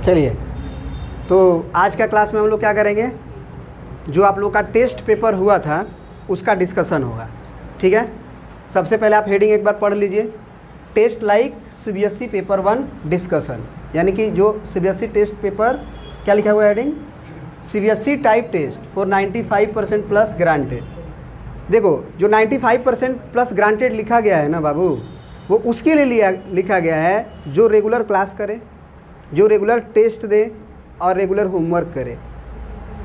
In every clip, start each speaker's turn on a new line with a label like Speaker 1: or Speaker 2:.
Speaker 1: चलिए, तो आज का क्लास में हम लोग क्या करेंगे, जो आप लोग का टेस्ट पेपर हुआ था उसका डिस्कशन होगा। ठीक है, सबसे पहले आप हेडिंग एक बार पढ़ लीजिए, taste like CBSE paper 1 discussion, यानी कि जो सीबीएसई टेस्ट पेपर, क्या लिखा हुआ है heading, CBSE type test for 95% plus granted. देखो, जो 95% प्लस ग्रांटेड लिखा गया है ना बाबू, वो उसके लिए लिखा गया है जो रेगुलर क्लास करे, जो रेगुलर टेस्ट दे और रेगुलर होमवर्क करे।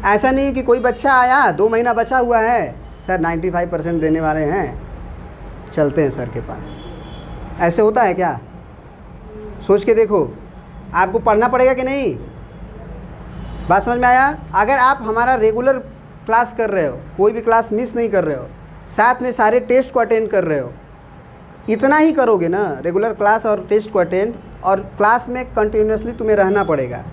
Speaker 1: ऐसा नहीं कि कोई बच्चा आया 2 महीना बचा हुआ है, सर 95% देने वाले हैं, चलते हैं सर के पास। ऐसे होता है क्या? सोच के देखो, आपको पढ़ना पड़ेगा कि नहीं? बात समझ में आया? अगर आप हमारा रेगुलर क्लास कर रहे हो, कोई भी क्लास मिस नहीं कर रहे हो, साथ में सारे टेस्ट को अटेंड कर रहे हो, इतना ही करोगे ना, रेगुलर क्लास और टेस्ट को अटेंड, और क्लास में कंटिन्यूसली तुम्हें रहना पड़ेगा।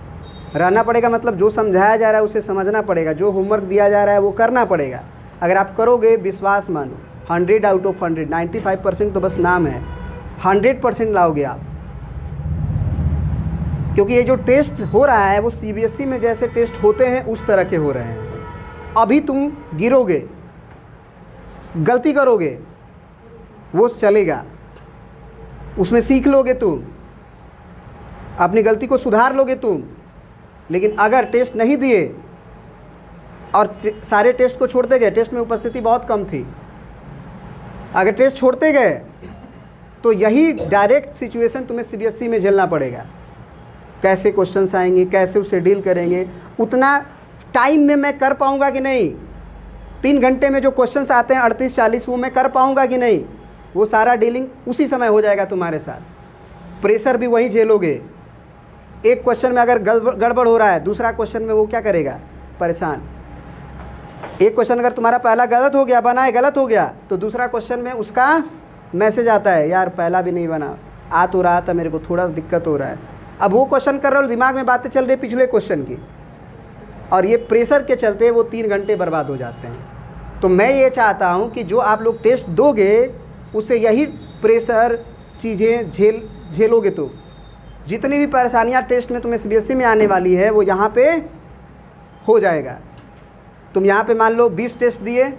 Speaker 1: रहना पड़ेगा मतलब जो समझाया जा रहा है उसे समझना पड़ेगा, जो होमवर्क दिया जा रहा है वो करना पड़ेगा। अगर आप करोगे, विश्वास मानो, 100 आउट ऑफ 100, 95% तो बस नाम है, 100% लाओगे आप। क्योंकि ये जो टेस्ट हो रहा है वो सीबीएसई में जैसे टेस्ट होते हैं उस तरह के हो रहे हैं। अभी तुम गिरोगे, गलती करोगे, वो चलेगा, उसमें सीख लोगे तुम, अपनी गलती को सुधार लोगे तुम। लेकिन अगर टेस्ट नहीं दिए और सारे टेस्ट को छोड़ते गए, टेस्ट में उपस्थिति बहुत कम थी, अगर टेस्ट छोड़ते गए तो यही डायरेक्ट सिचुएशन तुम्हें सीबीएसई में झेलना पड़ेगा। कैसे क्वेश्चंस आएंगे, कैसे उससे डील करेंगे, उतना टाइम में मैं कर पाऊंगा कि नहीं, 3 घंटे में जो क्वेश्चंस आते हैं 38-40, वो मैं कर पाऊंगा कि नहीं, वो सारा डीलिंग उसी समय हो जाएगा तुम्हारे साथ। प्रेशर भी वही झेलोगे। एक क्वेश्चन में अगर गड़बड़ हो रहा है, दूसरा क्वेश्चन में वो क्या करेगा, परेशान। एक क्वेश्चन अगर तुम्हारा पहला गलत हो गया, बनाए गलत हो गया, तो दूसरा क्वेश्चन में उसका मैसेज आता है, यार पहला भी नहीं बना, आ तो रहा था, मेरे को थोड़ा दिक्कत हो रहा है। अब वो क्वेश्चन कर रहे हो, दिमाग में बातें चल रही पिछले क्वेश्चन की, और ये प्रेशर के चलते वो 3 घंटे बर्बाद हो जाते हैं। तो मैं ये चाहता हूँ कि जो आप लोग टेस्ट दोगे उससे यही प्रेशर चीज़ें झेलोगे। तो जितनी भी परेशानियाँ टेस्ट में तुम्हें सीबीएसई में आने वाली है वो यहाँ पे हो जाएगा। तुम यहाँ पे मान लो 20 टेस्ट दिए,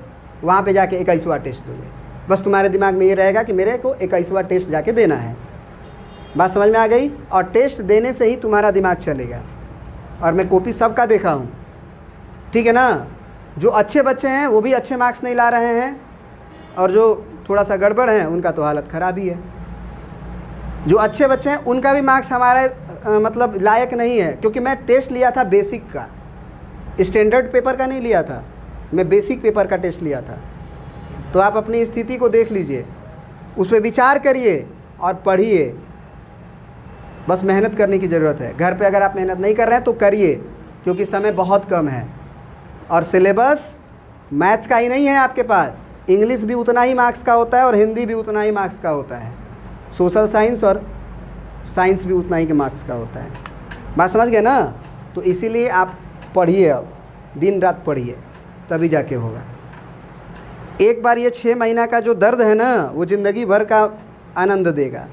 Speaker 1: वहाँ पे जाके 21वां टेस्ट दोगे, बस तुम्हारे दिमाग में ये रहेगा कि मेरे को 21वां टेस्ट जाके देना है। बात समझ में आ गई? और टेस्ट देने से ही तुम्हारा दिमाग चलेगा। और मैं कॉपी सबका देखा हूँ, ठीक है ना? जो अच्छे बच्चे हैं वो भी अच्छे मार्क्स नहीं ला रहे हैं, और जो थोड़ा सा गड़बड़ है उनका तो हालत ख़राब ही है। जो अच्छे बच्चे हैं उनका भी मार्क्स हमारे मतलब लायक नहीं है, क्योंकि मैं टेस्ट लिया था बेसिक का, स्टैंडर्ड पेपर का नहीं लिया था, मैं बेसिक पेपर का टेस्ट लिया था। तो आप अपनी स्थिति को देख लीजिए, उस पर विचार करिए और पढ़िए। बस मेहनत करने की ज़रूरत है। घर पे अगर आप मेहनत नहीं कर रहे हैं तो करिए, क्योंकि समय बहुत कम है, और सिलेबस मैथ्स का ही नहीं है आपके पास, इंग्लिश भी उतना ही मार्क्स का होता है और हिंदी भी उतना ही मार्क्स का होता है, सोशल साइंस और साइंस भी उतना ही के मार्क्स का होता है। बात समझ गए ना? तो इसीलिए आप पढ़िए, अब दिन रात पढ़िए, तभी जाके होगा। एक बार ये 6 महीना का जो दर्द है ना, वो ज़िंदगी भर का आनंद देगा।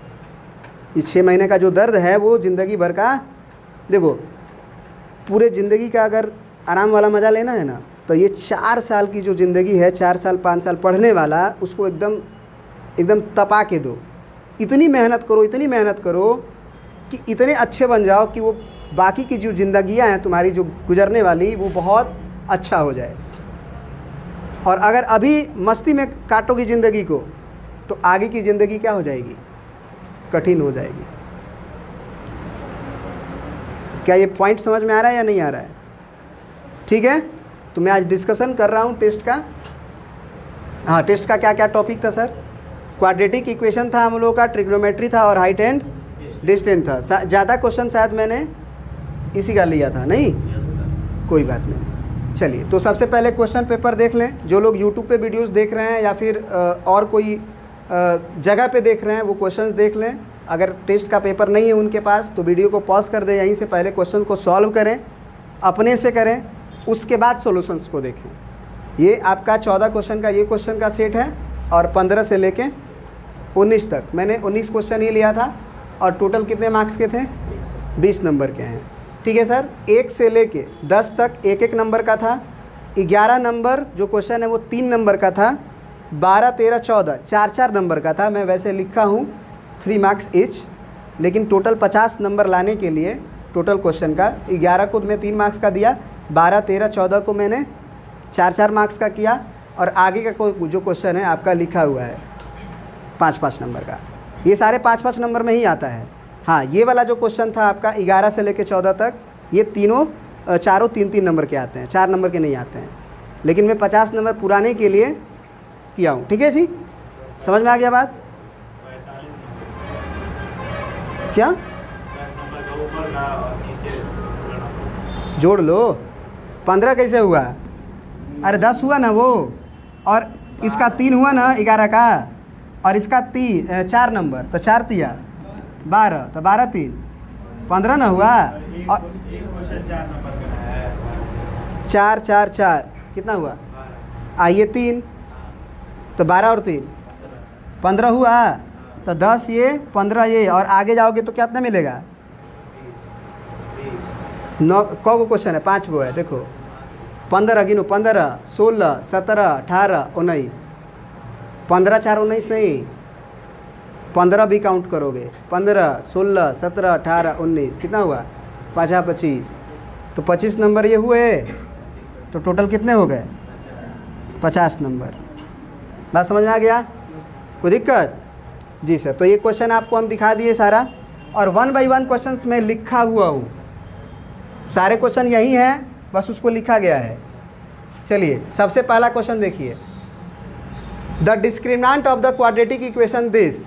Speaker 1: ये 6 महीने का जो दर्द है वो ज़िंदगी भर का, देखो पूरे ज़िंदगी का अगर आराम वाला मज़ा लेना है ना, तो ये 4 साल की जो ज़िंदगी है, 4 साल 5 साल पढ़ने वाला, उसको एकदम तपा के दो। इतनी मेहनत करो, इतनी मेहनत करो कि इतने अच्छे बन जाओ कि वो बाकी की जो ज़िंदगियाँ हैं तुम्हारी जो गुजरने वाली, वो बहुत अच्छा हो जाए। और अगर अभी मस्ती में काटोगी ज़िंदगी को, तो आगे की ज़िंदगी क्या हो जाएगी, कठिन हो जाएगी। क्या ये पॉइंट समझ में आ रहा है या नहीं आ रहा है? ठीक है, तो मैं आज डिस्कशन कर रहा हूँ टेस्ट का। हाँ, टेस्ट का क्या क्या टॉपिक था सर? क्वाड्रेटिक इक्वेशन था हम लोगों का, ट्रिग्नोमेट्री था और हाइट एंड डिस्टेंस था। ज़्यादा क्वेश्चन शायद मैंने इसी का लिया था, नहीं कोई बात नहीं। चलिए, तो सबसे पहले क्वेश्चन पेपर देख लें। जो लोग यूट्यूब पे वीडियोस देख रहे हैं या फिर और कोई जगह पे देख रहे हैं, वो क्वेश्चन देख लें। अगर टेस्ट का पेपर नहीं है उनके पास तो वीडियो को पॉज कर दें, यहीं से पहले क्वेश्चन को सॉल्व करें, अपने से करें, उसके बाद सॉल्यूशंस को देखें। ये आपका 14 क्वेश्चन का ये क्वेश्चन का सेट है, और 15 से लेके 19 तक मैंने 19 क्वेश्चन ही लिया था, और टोटल कितने मार्क्स के थे? 20 नंबर के हैं। ठीक है सर। 1 से लेके 10 तक एक एक नंबर का था। 11 नंबर जो क्वेश्चन है वो 3 नंबर का था। 12, 13, 14 4 नंबर का था। मैं वैसे लिखा हूँ 3 मार्क्स ईच, लेकिन टोटल 50 नंबर लाने के लिए टोटल क्वेश्चन का 11 को मैं 3 मार्क्स का दिया, 12, 13, 14 को मैंने 4 मार्क्स का किया, और आगे का कोई जो क्वेश्चन है आपका लिखा हुआ है 5 नंबर का। ये सारे 5 नंबर में ही आता है। हाँ, ये वाला जो क्वेश्चन था आपका 11 से लेकर 14 तक, ये चारों 3 नंबर के आते हैं, 4 नंबर के नहीं आते हैं। लेकिन मैं 50 नंबर पुराने के लिए किया हूँ। ठीक है जी, समझ में आ गया बात? क्या जोड़ लो? 15 कैसे हुआ? अरे 10 हुआ ना वो, और इसका 3 हुआ ना 11 का, और इसका 4 नंबर, तो 4 तिया 12, तो 12 3 15 ना हुआ। और 4 4 4 कितना हुआ? आइए 3, तो 12 और 3 15 हुआ, तो 10 ये 15 ये, और आगे जाओगे तो कितना मिलेगा? 9 को क्वेश्चन है? 5 गो है। देखो 15 गिनो, 15, 16, 17, 18, 19, 15 4 19 नहीं, 15 भी काउंट करोगे। 15, 16, 17, 18, 19 कितना हुआ? 5 25, तो 25 नंबर ये हुए, तो टोटल कितने हो गए? 50 नंबर। बात समझ में आ गया? कोई दिक्कत? जी सर। तो ये क्वेश्चन आपको हम दिखा दिए सारा, और 1 बाई 1 क्वेश्चंस में लिखा हुआ हूँ। सारे क्वेश्चन यही हैं, बस उसको लिखा गया है। चलिए सबसे पहला क्वेश्चन देखिए। The discriminant of the quadratic equation this,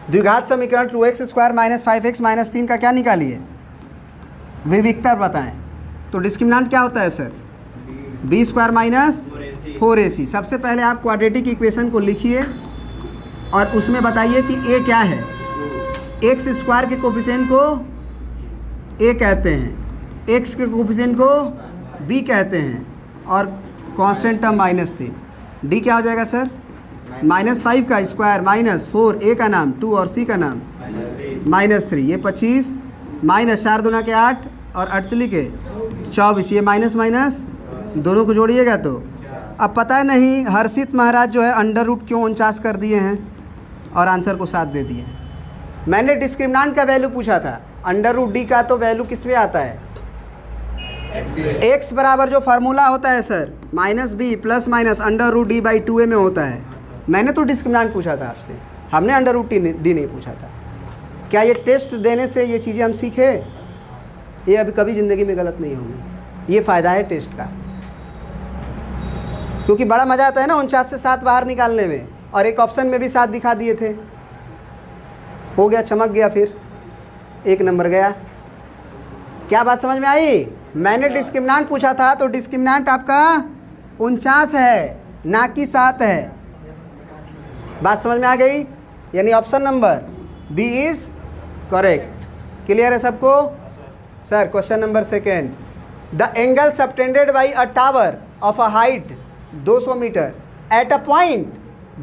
Speaker 1: द्विघात समीकरण 2x² - 5x - 3 का क्या निकालिए? विविक्तर बताएं। तो डिस्क्रिमिनेंट क्या होता है सर? b² - 4ac। सबसे पहले आप क्वाड्रेटिक इक्वेशन को लिखिए और उसमें बताइए कि a क्या है। x² के कोफिशिएंट को a कहते हैं, x के कोफिशिएंट को b कहते हैं, और कांस्टेंट टर्म -3। d क्या हो जाएगा सर? -5 का स्क्वायर -4, a का नाम 2 और c का नाम -3। ये 25 -4 दूना के 8 और 8 के 24, ये माइनस माइनस दोनों को जोड़िएगा तो अब पता नहीं हर्षित महाराज जो है अंडर रूट क्यों 49 कर दिए हैं और आंसर को 7 दे दिए हैं। मैंने डिस्क्रिमिनेंट का वैल्यू पूछा था, अंडर रूट डी का तो वैल्यू किस में आता है? x बराबर जो फार्मूला होता है sir -b ± under root D by 2a में होता है। मैंने तो डिस्क्रिमिनेंट पूछा था आपसे, हमने अंडर रूट डी नहीं पूछा था। क्या ये टेस्ट देने से ये चीज़ें हम सीखे? ये अभी कभी ज़िंदगी में गलत नहीं होंगी। ये फ़ायदा है टेस्ट का, क्योंकि बड़ा मज़ा आता है ना 49 से 7 बाहर निकालने में, और एक ऑप्शन में भी 7 दिखा दिए थे। हो गया, चमक गया, फिर 1 नंबर गया। क्या बात समझ में आई? मैंने डिस्क्रिमिनेंट पूछा था तो डिस्क्रिमिनेंट आपका 49 है ना कि 7 है। बात समझ में आ गई? यानी option number B is correct. Clear है सबको? Sir question number 2, the angle subtended by a tower of a height 200 metre at a point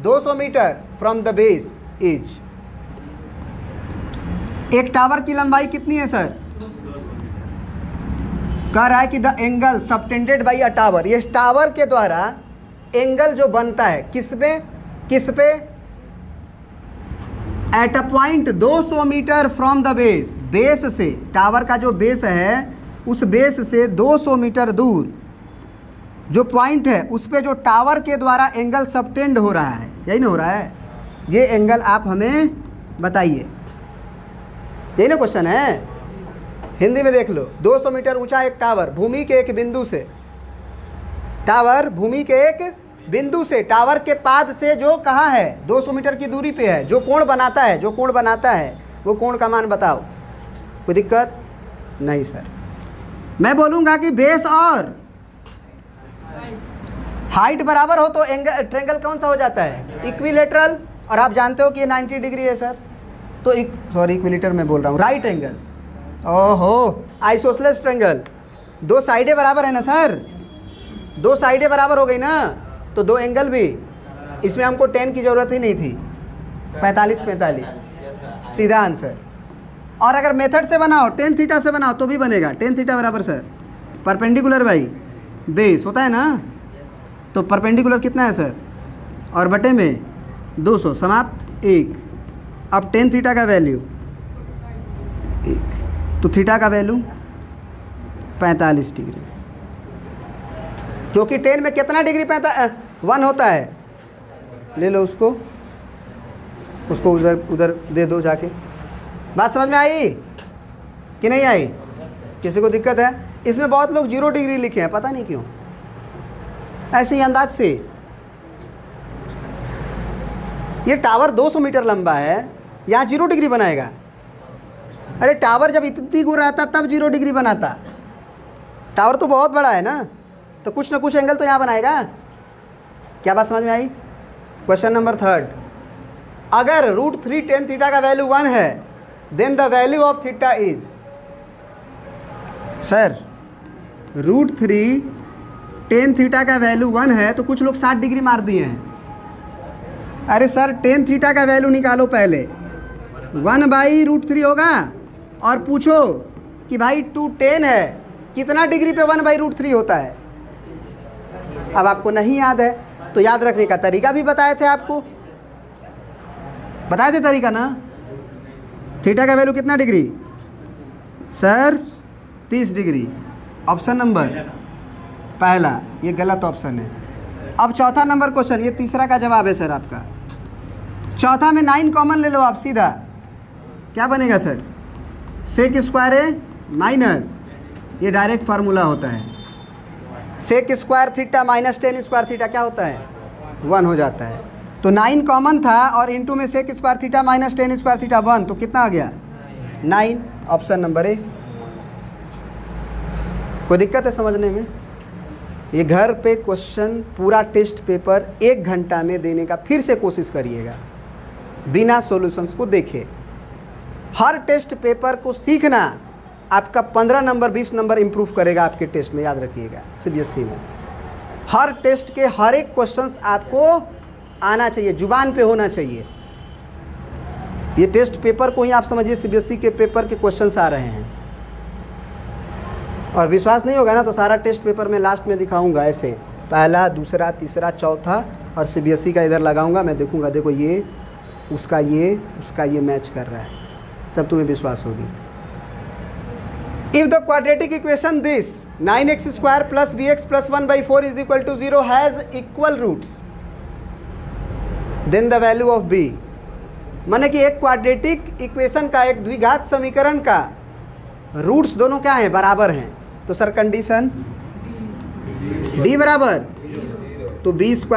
Speaker 1: 200 metre from the base is. एक टावर की लंबाई कितनी है सर? कह रहा है कि the angle subtended by a tower, ये टावर के द्वारा एंगल जो बनता है किस पे? At a point 200 metre from the base, base से, टावर का जो बेस है उस बेस से 200 मीटर दूर जो पॉइंट है उस पे जो टावर के द्वारा एंगल सबटेंड हो रहा है, यही ना हो रहा है? ये एंगल आप हमें बताइए। यही ना क्वेश्चन है? हिंदी में देख लो। 200 मीटर ऊंचा एक टावर भूमि के एक बिंदु से, टावर भूमि के एक बिंदु से टावर के पाद से जो कहाँ है 200 मीटर की दूरी पे है, जो कोण बनाता है वो कोण का मान बताओ। कोई दिक्कत नहीं सर? मैं बोलूँगा कि बेस और हाइट बराबर हो तो ट्रायंगल कौन सा हो जाता है? इक्विलेटरल। और आप जानते हो कि ये 90 डिग्री है सर, तो सॉरी इक्विलेटर में बोल रहा हूँ, राइट एंगल। ओहो, आइसोसेलेस ट्रायंगल, 2 साइडें बराबर है ना सर? 2 साइडें बराबर हो गई ना, तो 2 एंगल भी। इसमें हमको 10 की ज़रूरत ही नहीं थी, 45 45 सीधा आंसर। और अगर मेथड से बनाओ, टेन थीटा से बनाओ तो भी बनेगा। टेन थीटा बराबर सर परपेंडिकुलर बाई बेस होता है ना, तो परपेंडिकुलर कितना है सर, और बटे में 200, समाप्त 1। अब टेन थीटा का वैल्यू 1, तो थीटा का वैल्यू 45 डिग्री, क्योंकि 10 में कितना डिग्री 1 होता है। ले लो उसको उधर दे दो जाके। बात समझ में आई कि नहीं आई? किसी को दिक्कत है? इसमें बहुत लोग 0 डिग्री लिखे हैं, पता नहीं क्यों, ऐसे ही अंदाज से। ये टावर 200 मीटर लंबा है, यहाँ 0 डिग्री बनाएगा? अरे टावर जब इतनी दूर रहता तब 0 डिग्री बनाता। टावर तो बहुत बड़ा है ना, तो कुछ ना कुछ एंगल तो यहाँ बनाएगा। क्या बात समझ में आई? क्वेश्चन नंबर 3, अगर √3 टेन थीटा का वैल्यू 1 है, then the value of theta is. Sir √3 tan theta का वैल्यू 1 है, तो कुछ लोग 60 डिग्री मार दिए हैं। अरे सर टेन थीटा का वैल्यू निकालो पहले, 1/√3 होगा, और पूछो कि भाई 210 है, कितना डिग्री पे 1/√3 होता है। अब आपको नहीं याद है तो याद रखने का तरीका भी बताए थे आपको, बताए थे तरीका ना। थीटा का वैल्यू कितना degree sir? 30 degree. Option number पहला ये गलत ऑप्शन है। अब चौथा नंबर क्वेश्चन, ये तीसरा का जवाब है सर आपका। चौथा में 9 कॉमन ले लो आप सीधा, क्या बनेगा सर? सेक स्क्वायर है माइनस, ये डायरेक्ट फार्मूला होता है, sec square theta minus tan square theta क्या होता है? 1 हो जाता है। तो 9 कॉमन था और इनटू में sec square theta minus tan square theta 1, तो कितना आ गया? 9। Option number A. कोई दिक्कत है समझने में? ये घर पे क्वेश्चन पूरा टेस्ट पेपर 1 घंटा में देने का फिर से कोशिश करिएगा, बिना सॉल्यूशंस को देखे। हर टेस्ट पेपर को सीखना आपका 15 नंबर 20 नंबर इंप्रूव करेगा आपके टेस्ट में, याद रखिएगा। सीबीएसई में हर टेस्ट के हर एक क्वेश्चंस आपको आना चाहिए, जुबान पे होना चाहिए। ये टेस्ट पेपर को ही आप समझिए सीबीएसई के पेपर के क्वेश्चंस आ रहे हैं। और विश्वास नहीं होगा ना तो सारा टेस्ट पेपर मैं लास्ट में दिखाऊंगा, ऐसे पहला दूसरा तीसरा चौथा, और सीबीएसई का इधर लगाऊंगा, मैं देखूंगा देखो ये उसका ये मैच कर रहा है, तब तुम्हें विश्वास होगी। If the quadratic equation this 9x² + bx + 1/4 = 0 has equal roots, then the value of b। माने कि एक क्वाड्रेटिक इक्वेशन का, एक द्विघात समीकरण का रूट्स दोनों क्या हैं? बराबर हैं। तो सर कंडीशन d बराबर, तो b² -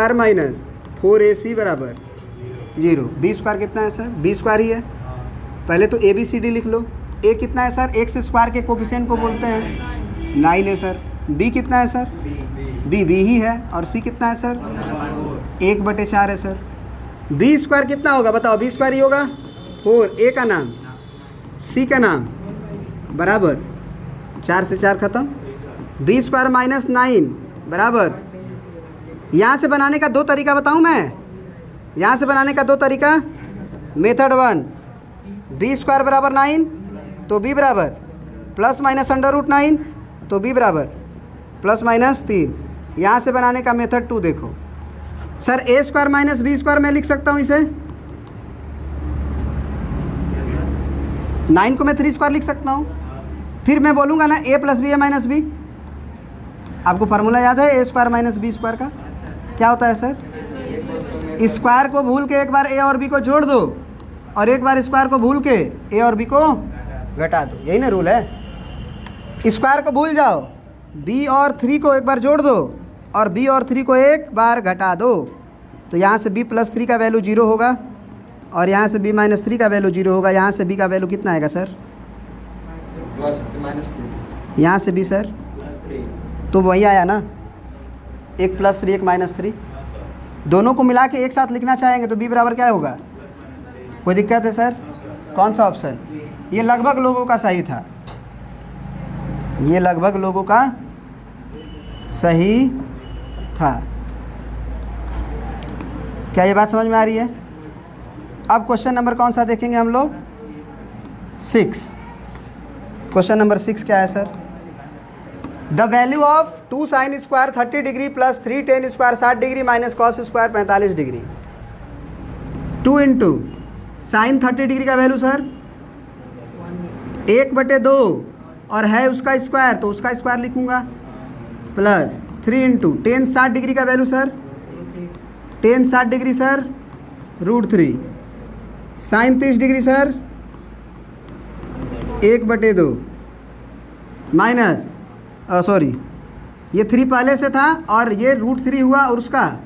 Speaker 1: 4ac बराबर 0। b² कितना है सर? b² ही है। पहले तो ABCD लिख लो। a कितना है सर? x² के कोफिशिएंट को बोलते हैं 9 है सर। b कितना है सर? b ही है। और c कितना है सर? 1/4 है सर। b² कितना होगा बताओ? b² ही होगा 4, a का नाम c का नाम बराबर 4 से 4 खत्म। b² - 9 बराबर, यहाँ से बनाने का 2 तरीका बताऊँ मैं? यहाँ से बनाने का 2 तरीका। मेथड 1, b² बराबर 9 तो b बराबर ±√9 तो b बराबर ±3। यहाँ से बनाने का मेथड 2 देखो सर, a² - b² मैं लिख सकता हूँ इसे, 9 को मैं 3² लिख सकता हूँ। फिर मैं बोलूँगा ना a + b - b। आपको फार्मूला याद है a² - b² का? क्या होता है सर? स्क्वायर को भूल के एक बार a और b को जोड़ दो, और एक बार स्क्वायर को भूल के a और b को घटा दो, यही ना रूल है। स्क्वायर को भूल जाओ, b और 3 को एक बार जोड़ दो, और b और 3 को एक बार घटा दो, तो यहाँ से b + 3 का वैल्यू 0 होगा, और यहाँ से b - 3 का वैल्यू 0 होगा। यहाँ से b का वैल्यू कितना आएगा सर? यहाँ से b सर तो वही आया ना, 1 + 3 1 - 3। दोनों को मिला के एक साथ लिखना चाहेंगे तो b बराबर क्या होगा? कोई दिक्कत है सर? कौन सा ऑप्शन? ये लगभग लोगों का सही था, ये लगभग लोगों का सही था। क्या ये बात समझ में आ रही है? अब क्वेश्चन नंबर कौन सा देखेंगे हम लोग? 6। क्वेश्चन नंबर 6 क्या है sir? The value of 2 sine square 30 degree plus 3 tan square 60 degree minus cos square 45 degree. 2 into sine 30 degree का वैल्यू सर 1/2 और है उसका स्क्वायर तो उसका स्क्वायर लिखूंगा, प्लस 3 इंटू टेन 60 डिग्री का value sir tan 60 degree sir √3, sine 30 degree sir 1/2 minus sorry ये 3 पहले से था और ये √3 हुआ और उसका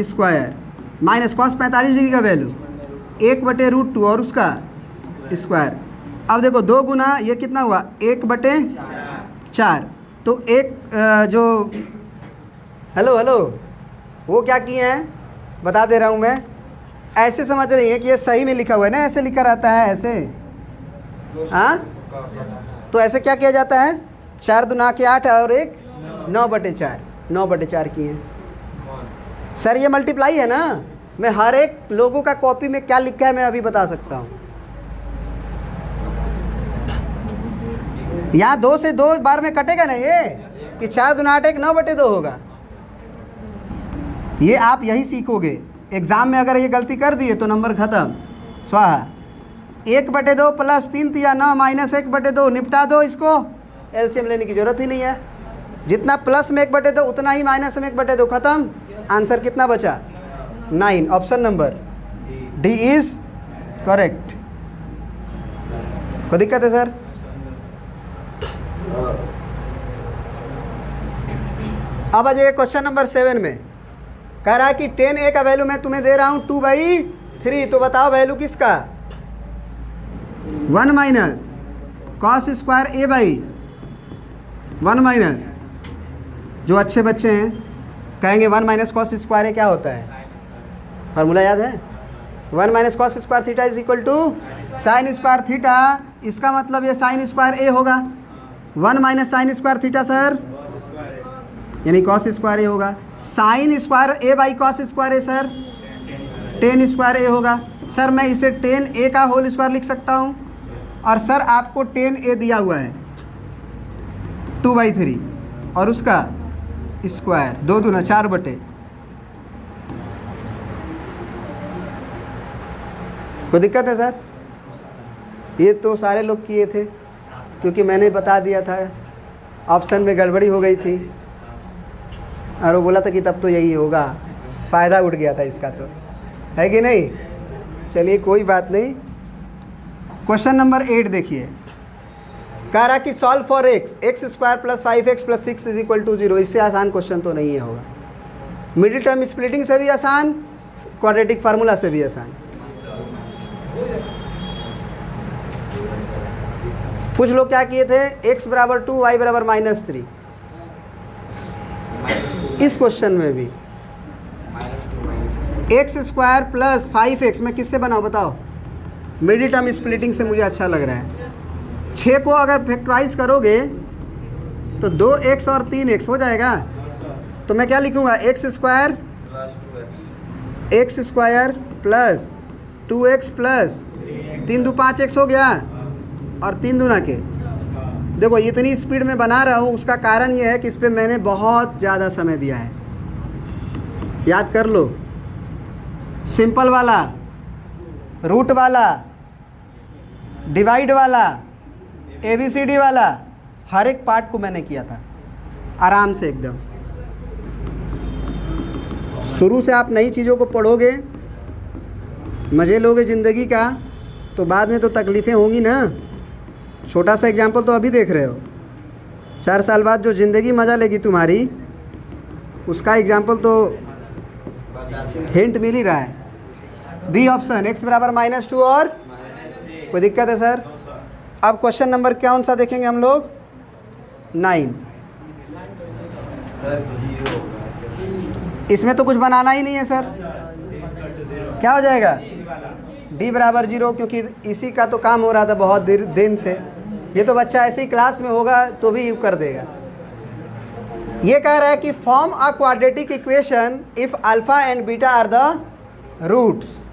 Speaker 1: स्क्वायर माइनस कॉस 45 डिग्री का वैल्यू 1/√2 और उसका स्क्वायर। अब देखो 2 गुना ये कितना हुआ 1/4। तो एक जो हेलो वो क्या किए हैं बता दे रहा हूँ मैं, ऐसे समझ रही है कि ये सही में लिखा हुआ है ना, ऐसे लिखा रहता है ऐसे, हाँ तो ऐसे क्या किया जाता है 4 दूना के 8 और एक 9/4 किए सर। ये मल्टीप्लाई है ना, मैं हर एक लोगों का कॉपी में क्या लिखा है मैं अभी बता सकता हूँ। यहाँ 2 से 2 बार में कटेगा ना ये कि 4 दूना 8 एक 9/2 होगा। ये आप यही सीखोगे एग्ज़ाम में, अगर ये गलती कर दिए तो नंबर ख़त्म स्वाहा। 1/2 प्लस 3 तिया 9 माइनस 1/2 निपटा दो इसको, एलसीएम लेने की ज़रूरत ही नहीं है। जितना प्लस में 1/2 उतना ही माइनस में 1/2 ख़त्म। आंसर कितना बचा 9। Option number D is correct. कोई दिक्कत है सर? अब आ जाइए क्वेश्चन नंबर 7 में। कह रहा है कि 10a का वैल्यू मैं तुम्हें दे रहा हूँ 2/3, तो बताओ वैल्यू किसका 1 minus cos square a/1 minus, जो अच्छे बच्चे हैं कहेंगे 1 माइनस कॉस स्क्वायर ए क्या होता है, फार्मूला याद है 1 minus cos square theta is equal to sine square theta. इसका मतलब ये साइन स्क्वायर ए होगा, 1 minus sine square theta sir यानी कॉस स्क्वायर ए होगा। Sine square A by cos square A sir tan square A होगा। Sir मैं इसे 10a का होल स्क्वायर लिख सकता हूँ, और सर आपको 10a दिया हुआ है 2/3 और उसका स्क्वायर 2 दूना 4/। कोई दिक्कत है सर? ये तो सारे लोग किए थे क्योंकि मैंने बता दिया था, ऑप्शन में गड़बड़ी हो गई थी और वो बोला था कि तब तो यही होगा, फ़ायदा उठ गया था इसका, तो है कि नहीं। चलिए कोई बात नहीं। क्वेश्चन नंबर 8 देखिए, कह रहा कि solve for x square plus 5x plus 6 is equal to 0। इससे आसान क्वेश्चन तो नहीं है होगा। मिडिल टर्म स्प्लिटिंग से भी आसान, क्वाड्रेटिक फार्मूला से भी आसान। कुछ लोग क्या किए थे x बराबर 2 y बराबर -3। इस क्वेश्चन में भी x स्क्वायर प्लस 5x मैं किससे बनाऊँ बताओ? मिडिल टर्म स्प्लिटिंग से मुझे अच्छा लग रहा है। 6 को अगर फैक्टराइज करोगे तो 2x और 3x हो जाएगा। तो मैं क्या लिखूँगा x square plus 2x plus 3 दो 5x हो गया और 3 दूना के। देखो इतनी स्पीड में बना रहा हूँ, उसका कारण ये है कि इस पर मैंने बहुत ज़्यादा समय दिया है। याद कर लो, सिंपल वाला, रूट वाला, डिवाइड वाला, ABCD वाला, हर एक पार्ट को मैंने किया था आराम से एकदम। शुरू से आप नई चीज़ों को पढ़ोगे, मज़े लोगे ज़िंदगी का, तो बाद में तो तकलीफ़ें होंगी ना। छोटा सा एग्जाम्पल तो अभी देख रहे हो, 4 साल बाद जो ज़िंदगी मज़ा लेगी तुम्हारी, उसका एग्जाम्पल तो हिंट मिल ही रहा है। बी ऑप्शन x बराबर -2 और कोई दिक्कत है सर? अब क्वेश्चन नंबर कौन सा देखेंगे हम लोग 9। इसमें तो कुछ बनाना ही नहीं है सर, क्या हो जाएगा d बराबर 0, क्योंकि इसी का तो काम हो रहा था बहुत दिन से। ये तो बच्चा ऐसे ही क्लास में होगा तो भी कर देगा। ये कह रहा है कि form a quadratic equation if alpha and beta are the roots.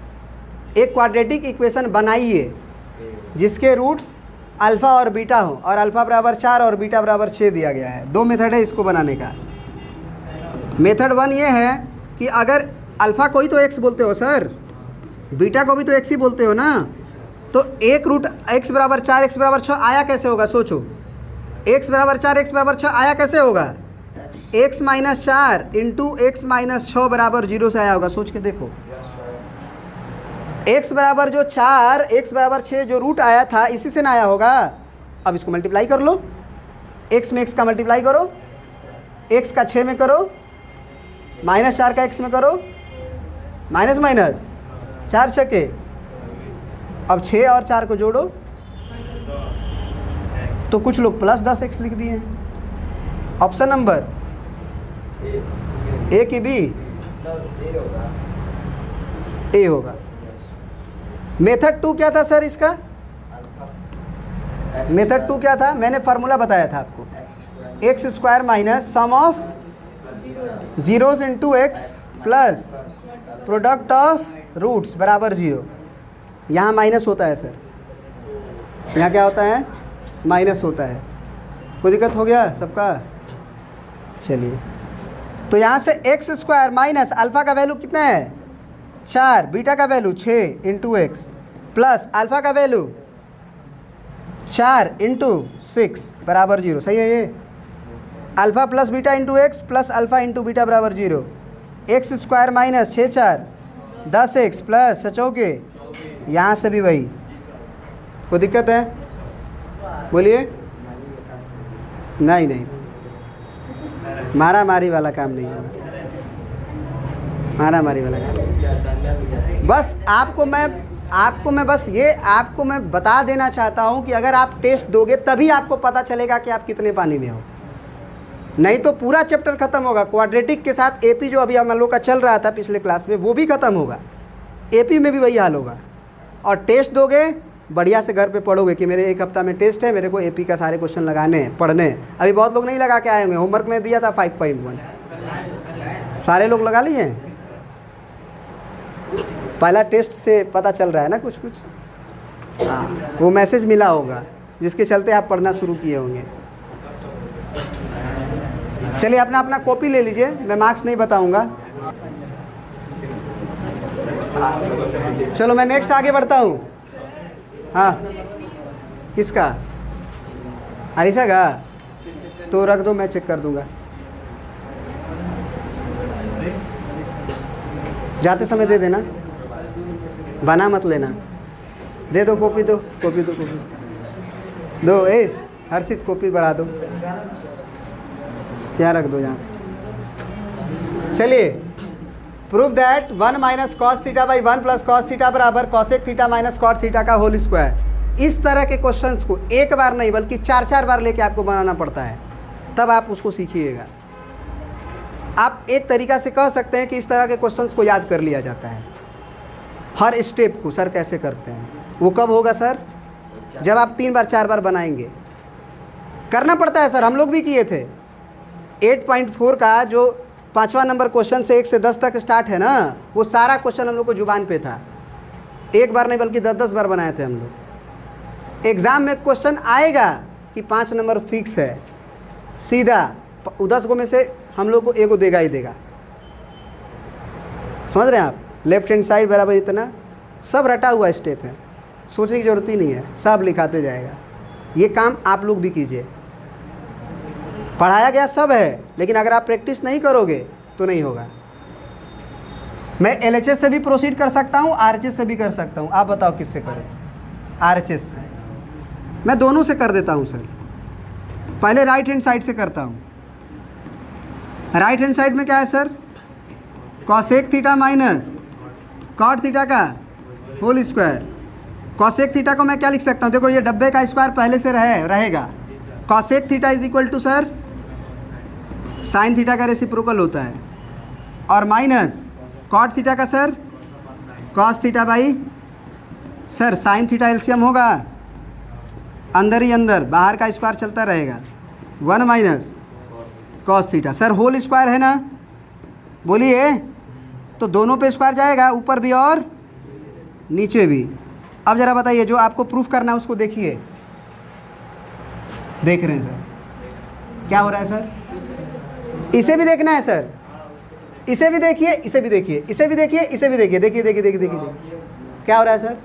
Speaker 1: एक क्वाड्रेटिक इक्वेशन बनाइए जिसके रूट्स अल्फ़ा और बीटा हो और अल्फ़ा बराबर 4 और बीटा बराबर 6 दिया गया है। दो मेथड है इसको बनाने का। मेथड 1 ये है कि अगर अल्फ़ा को ही तो x बोलते हो सर, बीटा को भी तो x ही बोलते हो ना, तो एक रूट x बराबर 4 x बराबर 6 आया कैसे होगा? सोचो, x बराबर 4 x बराबर 6 आया कैसे होगा? x minus 4 into x minus 6 बराबर 0 से आया होगा। सोच के देखो, x बराबर जो 4 x बराबर 6 जो रूट आया था इसी से ना आया होगा। अब इसको मल्टीप्लाई कर लो, x में x का मल्टीप्लाई करो, x का 6 में करो, माइनस 4 का x में करो, माइनस माइनस 4 छके, अब 6 और 4 को जोड़ो तो कुछ लोग प्लस 10x लिख दिए हैं। ऑप्शन नंबर ए की बी ए होगा। मेथड 2 क्या था सर इसका? मेथड 2 क्या था? मैंने फार्मूला बताया था आपको, x square minus sum of zeros into x plus product of roots बराबर 0। यहाँ माइनस होता है सर, यहाँ क्या होता है? माइनस होता है। कोई दिक्कत हो गया सबका? चलिए, तो यहाँ से एक्स स्क्वायर माइनस अल्फ़ा का वैल्यू कितना है? 4, बीटा का value 6 into x plus alpha का वैल्यू 4 इंटू 6 बराबर 0। सही है ये? Alpha plus beta into x plus alpha into beta बराबर 0। X square minus 6 4 10x plus सचौके, यहाँ से भी वही। कोई दिक्कत है? बोलिए। नहीं नहीं, मारा मारी वाला काम नहीं होगा, मारा मारी वाला काम। बस आपको मैं बस ये आपको मैं बता देना चाहता हूँ कि अगर आप टेस्ट दोगे तभी आपको पता चलेगा कि आप कितने पानी में हो, नहीं तो पूरा चैप्टर ख़त्म होगा। क्वाड्रेटिक के साथ एपी जो अभी हम लोग का चल रहा था पिछले क्लास में वो भी ख़त्म होगा, एपी में भी वही हाल होगा। और टेस्ट दोगे, बढ़िया से घर पे पढ़ोगे कि मेरे एक हफ्ता में टेस्ट है, मेरे को एपी का सारे क्वेश्चन लगाने हैं, पढ़ने हैं। अभी बहुत लोग नहीं लगा के आए होंगे, होमवर्क में दिया था 5.1, सारे लोग लगा लिए हैं। पहला टेस्ट से पता चल रहा है ना कुछ कुछ, हाँ वो मैसेज मिला होगा जिसके चलते आप पढ़ना शुरू किए होंगे। चलिए अपना अपना कॉपी ले लीजिए, मैं मार्क्स नहीं बताऊंगा। चलो मैं नेक्स्ट आगे बढ़ता हूँ। हाँ किसका? हरीशा का? तो रख दो, मैं चेक कर दूंगा। जाते समय दे देना, बना मत लेना। दे दो कॉपी, दो कॉपी, दो कॉपी दो। ए हर्षित कॉपी बढ़ा दो, यहाँ रख दो यहाँ। चलिए, prove that 1 minus cos theta by 1 plus cos theta बराबर cosec theta minus cot theta का होल स्क्वायर। इस तरह के क्वेश्चंस को एक बार नहीं बल्कि 4-4 बार लेके आपको बनाना पड़ता है, तब आप उसको सीखिएगा। आप एक तरीका से कह सकते हैं कि इस तरह के क्वेश्चंस को याद कर लिया जाता है, हर स्टेप को। सर कैसे करते हैं वो कब होगा सर? जब आप 3 बार 4 बार बनाएंगे। करना पड़ता है सर, हम लोग भी किए थे। 8.4 का जो 5वां नंबर क्वेश्चन से 1 से 10 तक स्टार्ट है ना, वो सारा क्वेश्चन हम लोग को जुबान पे था। एक बार नहीं बल्कि 10-10 बार बनाए थे हम लोग। एग्ज़ाम में क्वेश्चन आएगा कि 5 नंबर फिक्स है, सीधा 10 को में से हम लोग को एगो देगा ही देगा। समझ रहे हैं आप? लेफ्ट हैंड साइड बराबर इतना, सब रटा हुआ स्टेप है, सोचने की ज़रूरत ही नहीं है, सब लिखाते जाएगा। ये काम आप लोग भी कीजिए। पढ़ाया गया सब है, लेकिन अगर आप प्रैक्टिस नहीं करोगे तो नहीं होगा। मैं एलएचएस से भी प्रोसीड कर सकता हूँ, आरएचएस से भी कर सकता हूँ। आप बताओ किससे करें? आरएचएस से। मैं दोनों से कर देता हूँ सर। पहले राइट हैंड साइड से करता हूँ। राइट हैंड साइड में क्या है sir? Cosec theta minus cot theta का होल स्क्वायर। कॉसेक थीटा को मैं क्या लिख सकता हूँ? देखो ये डब्बे का स्क्वायर पहले से रहेगा। Cosec theta is equal to sir sine theta का रेसिप्रोकल होता है, और माइनस कॉट थीटा का sir cos theta by sir sine theta LCM होगा, अंदर ही अंदर, बाहर का स्क्वायर चलता रहेगा। 1 minus cos theta sir whole square है ना, बोलिए। तो दोनों पे स्क्वायर जाएगा, ऊपर भी और नीचे भी। अब ज़रा बताइए, जो आपको प्रूफ करना है उसको देखिए। देख रहे हैं सर क्या हो रहा है सर? इसे भी देखना है सर, इसे भी देखिए, इसे भी देखिए, इसे भी देखिए, इसे भी देखिए। देखिए देखिए देखिए देखिए देखिए क्या हो रहा है सर?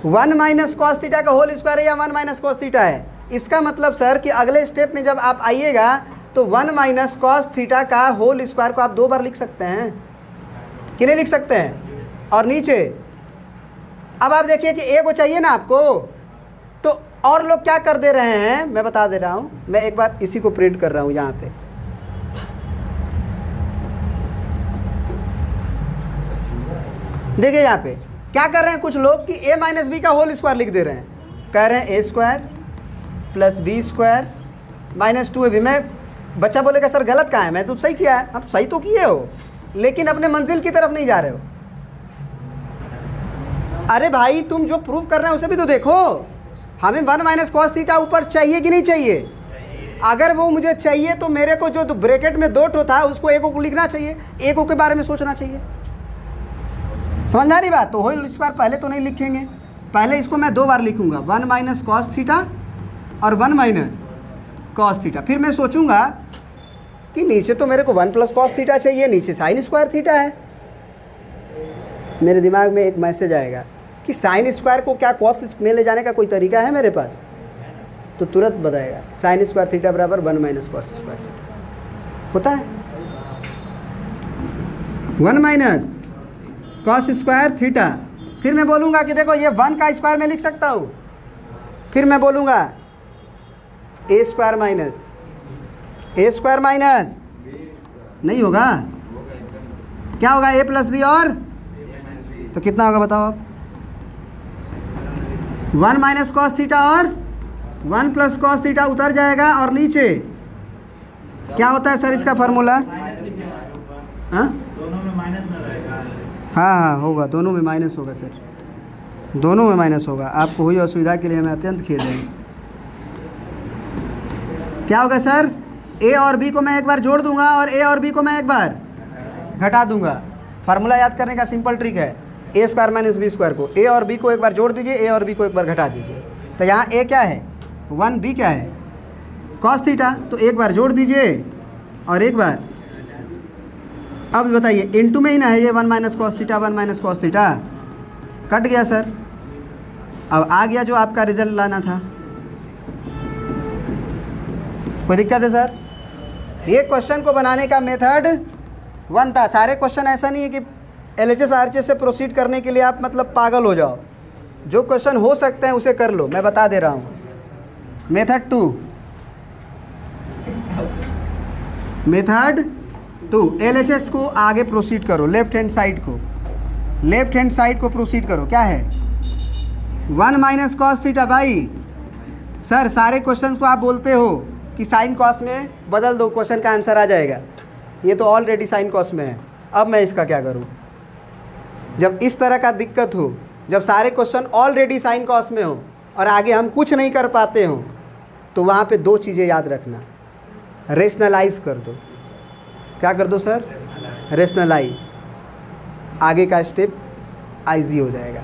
Speaker 1: 1 माइनस कॉस थीटा का होल स्क्वायर है या 1 माइनस कॉस थीटा है? इसका मतलब सर कि अगले स्टेप में जब आप आइएगा तो 1 माइनस कॉस थीटा का होल स्क्वायर को आप 2 बार लिख सकते हैं कि नहीं लिख सकते हैं? और नीचे अब आप देखिए कि ए को चाहिए ना आपको, तो और लोग क्या कर दे रहे हैं मैं बता दे रहा हूँ। मैं एक बार इसी को प्रिंट कर रहा हूँ यहाँ पे। देखिए यहाँ पे क्या कर रहे हैं कुछ लोग कि a माइनस बी का होल स्क्वायर लिख दे रहे हैं। कह रहे हैं A square plus B square minus 2ab। मैं बच्चा बोलेगा सर गलत कहाँ है? मैं तो सही किया है। आप सही तो किए हो, लेकिन अपने मंजिल की तरफ नहीं जा रहे हो। अरे भाई तुम जो प्रूफ कर रहे हो उसे भी तो देखो। हमें 1 माइनस कॉस थीटा ऊपर चाहिए कि नहीं चाहिए? अगर वो मुझे चाहिए तो मेरे को जो ब्रैकेट में 2 ठो था उसको एक को लिखना चाहिए, एक के बारे में सोचना चाहिए। समझ में आ रही बात? तो होल स्क्वायर पहले तो नहीं लिखेंगे, पहले इसको मैं 2 बार लिखूंगा, 1 माइनस कॉस थीटा और 1 माइनस कॉस थीटा। फिर मैं सोचूंगा कि नीचे तो मेरे को 1 प्लस कॉस थीटा चाहिए, नीचे साइन स्क्वायर थीटा है। मेरे दिमाग में एक मैसेज आएगा कि साइन स्क्वायर को क्या कॉस में ले जाने का कोई तरीका है मेरे पास? तो तुरंत बताएगा साइन स्क्वायर थीटा बराबर 1 माइनस कॉस स्क्वायर थीटा होता है। 1 माइनस कॉस स्क्वायर थीटा। फिर मैं बोलूँगा कि देखो ये 1 का स्क्वायर मैं लिख सकता हूँ। फिर मैं बोलूँगा ए स्क्वायर माइनस नहीं होगा, क्या होगा? ए प्लस बी। और तो कितना होगा बताओ आप? 1 माइनस कॉस थीटा और 1 प्लस कॉस थीटा उतर जाएगा, और नीचे क्या होता है सर इसका फार्मूला? हाँ हाँ होगा, दोनों में माइनस होगा सर, दोनों में माइनस होगा। आपको हुई असुविधा के लिए मैं अत्यंत खेद है। क्या होगा सर? ए और बी को मैं एक बार जोड़ दूंगा और ए और बी को मैं एक बार घटा दूंगा। फार्मूला याद करने का सिंपल ट्रिक है, ए स्क्वायर माइनस बी स्क्वायर को ए और बी को एक बार जोड़ दीजिए, ए और बी को एक बार घटा दीजिए। तो यहाँ ए क्या है 1, बी क्या है कॉस थीटा, तो एक बार जोड़ दीजिए और एक बार। अब बताइए इनटू में ही ना है ये 1 minus cos theta 1 minus cos theta, cut गया सर। अब आ गया जो आपका रिजल्ट लाना था। कोई दिक्कत है सर? ये क्वेश्चन को बनाने का मेथड 1 था। सारे क्वेश्चन ऐसा नहीं है कि LHS RHS से प्रोसीड करने के लिए आप मतलब पागल हो जाओ। जो क्वेश्चन हो सकते हैं उसे कर लो, मैं बता दे रहा हूँ। मेथड 2 LHS को आगे प्रोसीड करो, लेफ्ट हैंड साइड को प्रोसीड करो। क्या है 1 माइनस कॉस थीटा। भाई सर सारे क्वेश्चन को आप बोलते हो कि साइन कॉस में बदल दो, क्वेश्चन का आंसर आ जाएगा। ये तो ऑलरेडी साइन कॉस में है, अब मैं इसका क्या करूं? जब इस तरह का दिक्कत हो, जब सारे क्वेश्चन ऑलरेडी साइन कॉस में हो और आगे हम कुछ नहीं कर पाते हो, तो वहाँ पे 2 चीज़ें याद रखना। रेशनलाइज कर दो। क्या कर दो सर? रेशनलाइज। आगे का स्टेप ईजी हो जाएगा।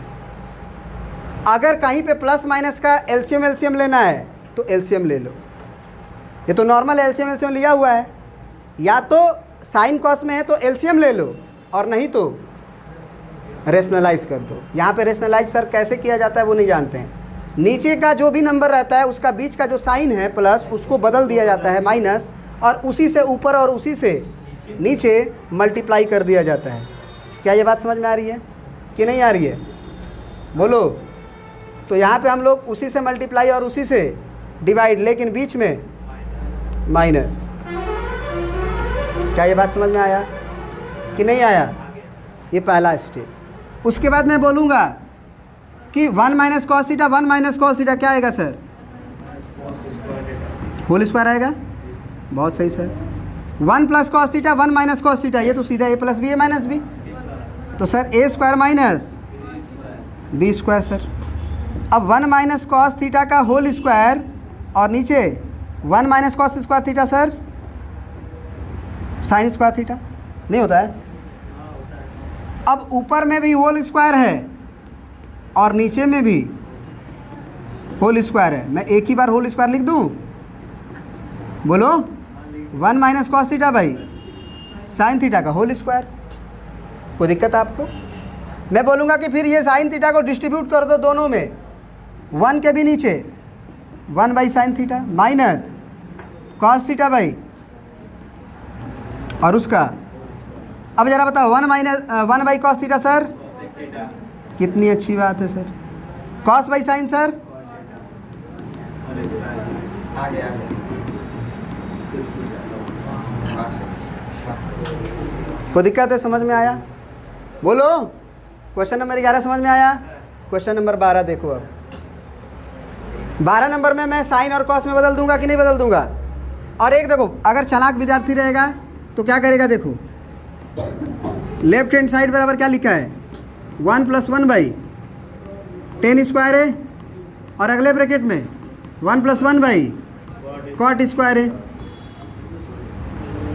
Speaker 1: अगर कहीं पे प्लस माइनस का एलसीएम लेना है तो एलसीएम ले लो। ये तो नॉर्मल एलसीएम लिया हुआ है, या तो साइन कॉस में है तो एलसीएम ले लो, और नहीं तो रेशनलाइज कर दो। यहाँ पे रेशनलाइज सर कैसे किया जाता है वो नहीं जानते हैं। नीचे का जो भी नंबर रहता है उसका बीच का जो साइन है प्लस, उसको बदल दिया जाता है माइनस, और उसी से ऊपर और उसी से नीचे मल्टीप्लाई कर दिया जाता है। क्या ये बात समझ में आ रही है कि नहीं आ रही है? बोलो। तो यहाँ पे हम लोग उसी से मल्टीप्लाई और उसी से डिवाइड, लेकिन बीच में माइनस। क्या ये बात समझ में आया कि नहीं आया? ये पहला स्टेप। उसके बाद मैं बोलूँगा कि 1 minus cos theta 1 minus cos theta क्या आएगा सर? होल स्क्वायर आएगा। बहुत सही sir. 1 plus cos theta 1 minus cos theta, ये तो सीधा A plus B A minus B, तो sir A square minus B square sir. अब 1 माइनस कॉस थीटा का होल स्क्वायर और नीचे 1 minus cos square theta sir sine square theta, नहीं होता है? अब ऊपर में भी होल स्क्वायर है और नीचे में भी होल स्क्वायर है, मैं एक ही बार होल स्क्वायर लिख दूँ? बोलो, 1 माइनस कॉस थीटा भाई साइन थीटा का होल स्क्वायर। कोई दिक्कत है आपको? मैं बोलूँगा कि फिर ये साइन थीटा को डिस्ट्रीब्यूट कर दो दोनों में, 1 के भी नीचे 1 by sine theta minus cos theta भाई, और उसका अब ज़रा बताओ 1 बाई कॉस थीटा सर, कितनी अच्छी बात है sir. Cos by sine sir, कोई दिक्कत है? समझ में आया? बोलो, क्वेश्चन नंबर 11 समझ में आया? क्वेश्चन नंबर 12 देखो। अब 12 नंबर में मैं साइन और कॉस में बदल दूंगा कि नहीं बदल दूंगा? और एक देखो, अगर चालाक विद्यार्थी रहेगा तो क्या करेगा, देखो लेफ्ट हैंड साइड बराबर क्या लिखा है, 1 + 1 बाई टेन स्क्वायर है, और अगले ब्रैकेट में 1 + 1 बाई कॉट स्क्वायर है।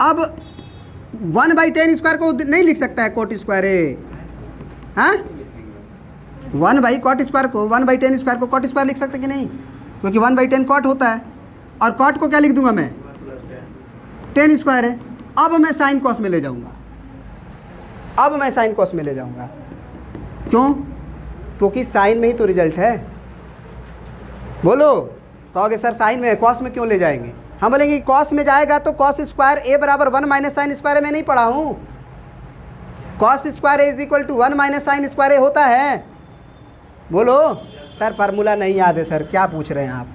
Speaker 1: अब 1 बाई टेन स्क्वायर को नहीं लिख सकता है कॉट स्क्वायर है, हाँ? 1 बाई कॉट स्क्वायर को 1 बाई टेन स्क्वायर को कॉट स्क्वायर लिख सकते कि नहीं? क्योंकि 1 बाई 10 कॉट होता है, और कॉट को क्या लिख दूंगा मैं, 10 स्क्वायर है। अब मैं साइन कॉस में ले जाऊंगा, अब मैं साइन कॉस में ले जाऊंगा। क्यों? क्योंकि साइन में ही तो रिजल्ट है। बोलो, कहोगे सर साइन में है, कॉस में क्यों ले जाएंगे? हम बोलेंगे कॉस में जाएगा तो कॉस स्क्वायर ए बराबर 1 माइनस साइन स्क्वायर में नहीं पढ़ा हूँ, cos square A is equal to 1 minus sine square A होता है। बोलो सर, फार्मूला नहीं याद है सर, क्या पूछ रहे हैं आप?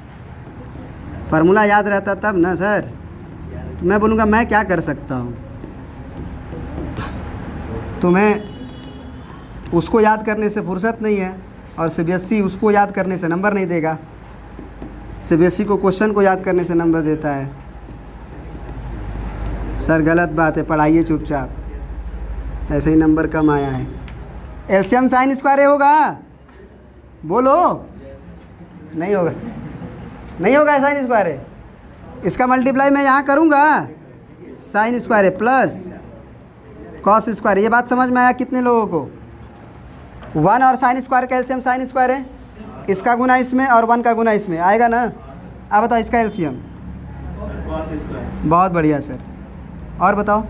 Speaker 1: फार्मूला याद रहता तब ना सर, तो मैं बोलूँगा मैं क्या कर सकता हूँ। तुम्हें उसको याद करने से फुर्सत नहीं है, और सीबीएसई उसको याद करने से नंबर नहीं देगा। सीबीएसई को क्वेश्चन को याद करने से नंबर देता है। सर गलत बात है, पढ़ाइए चुपचाप, ऐसे ही नंबर कम आया है। एलसीएम साइन स्क्वायर होगा? बोलो, नहीं होगा, नहीं होगा साइन स्क्वायर है। इसका मल्टीप्लाई मैं यहाँ करूँगा, साइन स्क्वायर है प्लस कॉस स्क्वायर। ये बात समझ में आया कितने लोगों को? 1 और साइन स्क्वायर का एलसीएम साइन स्क्वायर है, इसका गुना इसमें और 1 का गुना इसमें आएगा ना। अब बताओ इसका एलसीएम। बहुत बढ़िया सर, और बताओ।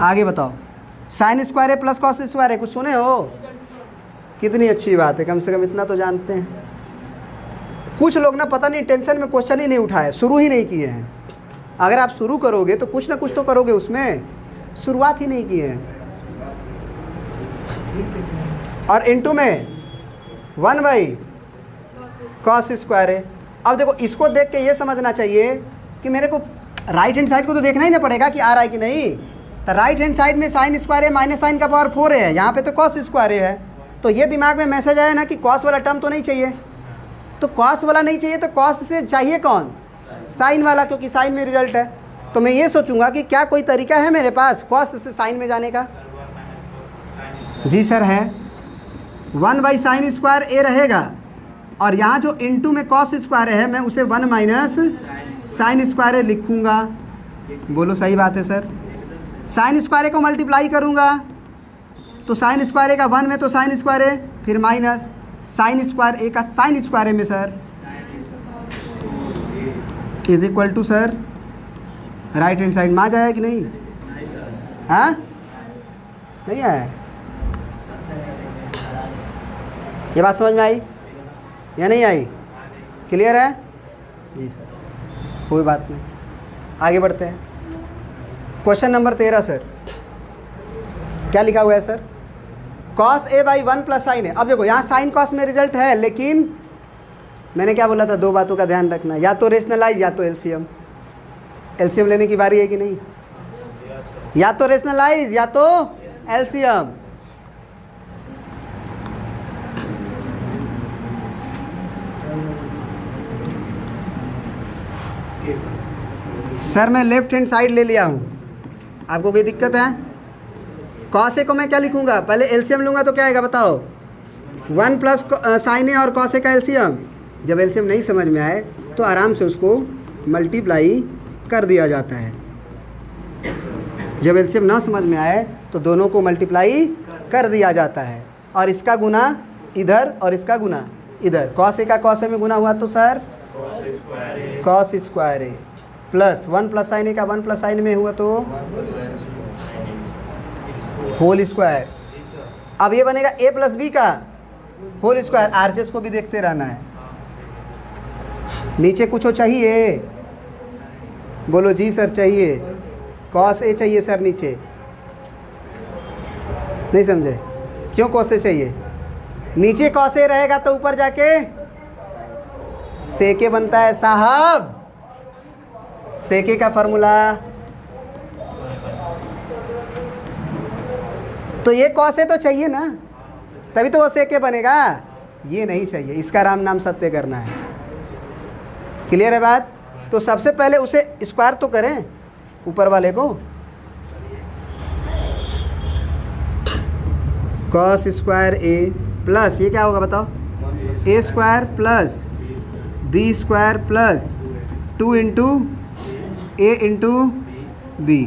Speaker 1: आगे बताओ। साइन स्क्वायर है प्लस कॉस स्क्वायर है, कुछ सुने हो? कितनी अच्छी बात है, कम से कम इतना तो जानते हैं। कुछ लोग ना पता नहीं टेंशन में क्वेश्चन ही नहीं उठाए, शुरू ही नहीं किए हैं। अगर आप शुरू करोगे तो कुछ ना कुछ तो करोगे, उसमें शुरुआत ही नहीं की है। और इनटू में 1 बाई कॉस स्क्वायर है। अब देखो, इसको देख के ये समझना चाहिए कि मेरे को राइट हैंड साइड को तो देखना ही ना पड़ेगा कि आ रहा है कि नहीं। तो राइट हैंड साइड में साइन स्क्वायर है माइनस साइन का पावर 4 है, यहाँ पे तो कॉस स्क्वायर है। तो ये दिमाग में मैसेज आया ना कि कॉस वाला टर्म तो नहीं चाहिए, तो कॉस वाला नहीं चाहिए तो कॉस से चाहिए कौन, साइन वाला, क्योंकि साइन में रिजल्ट है। तो मैं ये सोचूंगा कि क्या कोई तरीका है मेरे पास कॉस से साइन में जाने का? जी सर है, 1 बाई साइन स्क्वायर ए रहेगा, और यहाँ जो इनटू में कॉस स्क्वायर है मैं उसे 1 माइनस साइन स्क्वायर लिखूँगा। बोलो सही बात है सर। साइन स्क्वायर को मल्टीप्लाई करूँगा तो साइन स्क्वायर का 1 में तो साइन स्क्वायर है, फिर माइनस साइन स्क्वायर ए का साइन स्क्वायर में sir is equal to sir right hand side में आ जाए कि नहीं? हाँ, नहीं आया? ये बात समझ में आई या नहीं आई? क्लियर है? जी सर, कोई बात नहीं, आगे बढ़ते हैं। क्वेश्चन नंबर 13 सर, क्या लिखा हुआ है sir? Cos A by 1 plus sign है। अब देखो यहाँ साइन कॉस में रिजल्ट है, लेकिन मैंने क्या बोला था, 2 बातों का ध्यान रखना, या तो रेशनलाइज या तो एलसीएम। एलसीएम लेने की बारी है कि नहीं? या तो रेशनलाइज या तो एलसीएम। सर मैं लेफ्ट हैंड साइड ले लिया हूँ, आपको कोई दिक्कत है? कॉस ए को मैं क्या लिखूँगा, पहले एलसीएम लूँगा तो क्या आएगा बताओ, 1 प्लस साइन ए और कॉस ए का एलसीएम। जब एलसीएम नहीं समझ में आए तो आराम से उसको मल्टीप्लाई कर दिया जाता है। जब एलसीएम ना समझ में आए तो दोनों को मल्टीप्लाई कर दिया जाता है, और इसका गुना इधर और इसका गुना इधर। कॉस ए का कॉस ए में गुना हुआ तो सर कॉस स्क्वायर ए, प्लस 1 प्लस साइन ए का 1 प्लस साइन में हुआ तो होल स्क्वायर। अब ये बनेगा ए प्लस बी का होल स्क्वायर। आरचेस को भी देखते रहना है। नीचे कुछ हो चाहिए, बोलो जी सर चाहिए। कॉस ए चाहिए सर नीचे, नहीं समझे? क्यों कॉस ए चाहिए? नीचे कॉस ए रहेगा तो ऊपर जाके सेके बनता है साहब। सेके का फॉर्मूला तो ये कॉस ए तो चाहिए ना, तभी तो वो सेके बनेगा। ये नहीं चाहिए, इसका राम नाम सत्य करना है। क्लियर है बात? तो सबसे पहले उसे स्क्वायर तो करें ऊपर वाले को। कॉस स्क्वायर ए प्लस ये क्या होगा बताओ? A square plus B square plus 2 into A into B.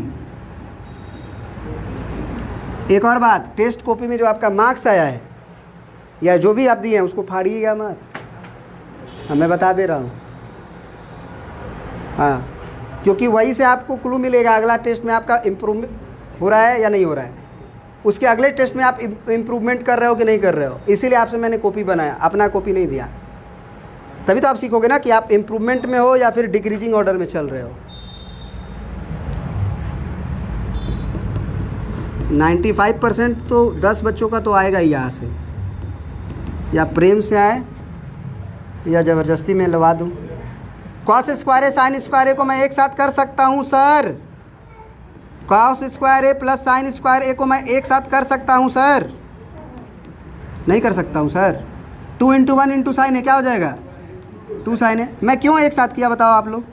Speaker 1: एक और बात, टेस्ट कॉपी में जो आपका मार्क्स आया है या जो भी आप दिए हैं उसको फाड़िएगा मत, मैं बता दे रहा हूँ। हाँ, क्योंकि वहीं से आपको क्लू मिलेगा अगला टेस्ट में आपका इम्प्रूवमेंट हो रहा है या नहीं हो रहा है। उसके अगले टेस्ट में आप इम्प्रूवमेंट कर रहे हो कि नहीं कर रहे हो। इसीलिए आपसे मैंने कॉपी बनाया, अपना कॉपी नहीं दिया। तभी तो आप सीखोगे ना कि आप इम्प्रूवमेंट में हो या फिर डिक्रीजिंग ऑर्डर में चल रहे हो। 95% तो 10 बच्चों का तो आएगा ही यहाँ से, या प्रेम से आए या ज़बरदस्ती में लगा दूँ। कॉस स्क्वायर ए साइन स्क्वायर ए को मैं एक साथ कर सकता हूँ सर। कॉस स्क्वायर ए प्लस साइन स्क्वायर ए को मैं एक साथ कर सकता हूँ सर? नहीं कर सकता हूँ सर। 2 इंटू 1 इंटू साइन ए क्या हो जाएगा? 2 साइन ए। मैं क्यों एक साथ किया बताओ आप लोग?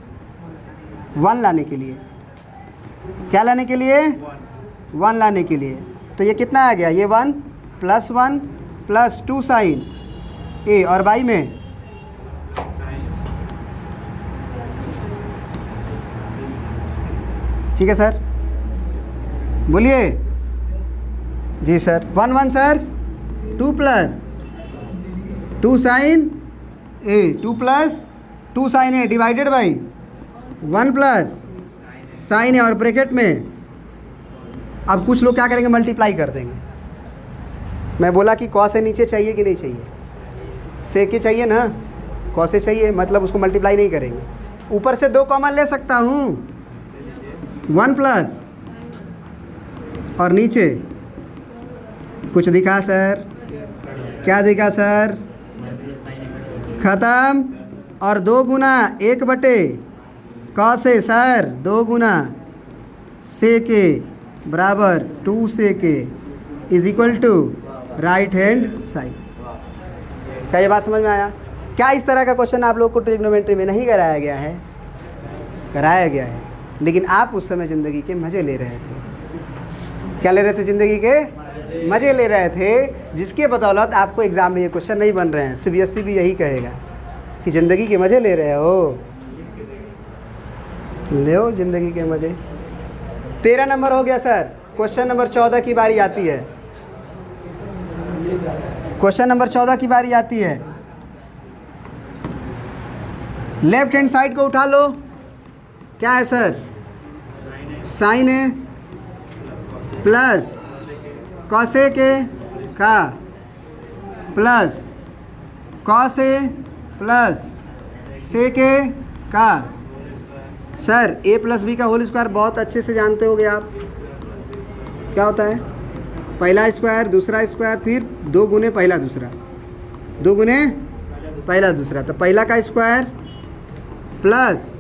Speaker 1: 1 लाने के लिए। क्या लाने के लिए? 1 लाने के लिए। तो ये कितना आ गया? ये 1 प्लस 2 साइन ए और बाई में ठीक है सर, बोलिए जी sir. 1 1 sir 2 plus 2 sine A 2 plus 2 sine A divided by 1 plus sine A और ब्रैकेट में। अब कुछ लोग क्या करेंगे? मल्टीप्लाई कर देंगे। मैं बोला कि कॉस ए नीचे चाहिए कि नहीं चाहिए? सेके चाहिए ना, कॉस ए चाहिए, मतलब उसको मल्टीप्लाई नहीं करेंगे। ऊपर से 2 कॉमन ले सकता हूँ, 1 प्लस और नीचे कुछ दिखा सर? क्या दिखा सर? ख़त्म। और 2 गुना 1 बटे कॉस ए सर, 2 गुना सेके बराबर 2 सेके is equal to right hand side. क्या ये बात समझ में आया? क्या इस तरह का क्वेश्चन आप लोग को ट्रिग्नोमेट्री में नहीं कराया गया है? कराया गया है, लेकिन आप उस समय ज़िंदगी के मज़े ले रहे थे। क्या ले रहे थे? ज़िंदगी के मज़े ले रहे थे, जिसके बदौलत आपको एग्ज़ाम में ये क्वेश्चन नहीं बन रहे हैं। सीबीएसई भी यही कहेगा कि ज़िंदगी के मज़े ले रहे हो, ले ज़िंदगी के मज़े। 13 नंबर हो गया सर। क्वेश्चन नंबर 14 की बारी आती है। क्वेश्चन नंबर 14 की बारी आती है। लेफ्ट हैंड साइड को उठा लो। क्या है sir? Sign A plus cos A के का प्लस कॉस ए प्लस सेके का। सर ए प्लस बी का होल स्क्वायर बहुत अच्छे से जानते होगे आप। क्या होता है? पहला स्क्वायर दूसरा स्क्वायर फिर 2 गुने पहला दूसरा, 2 गुने पहला दूसरा। तो पहला का स्क्वायर प्लस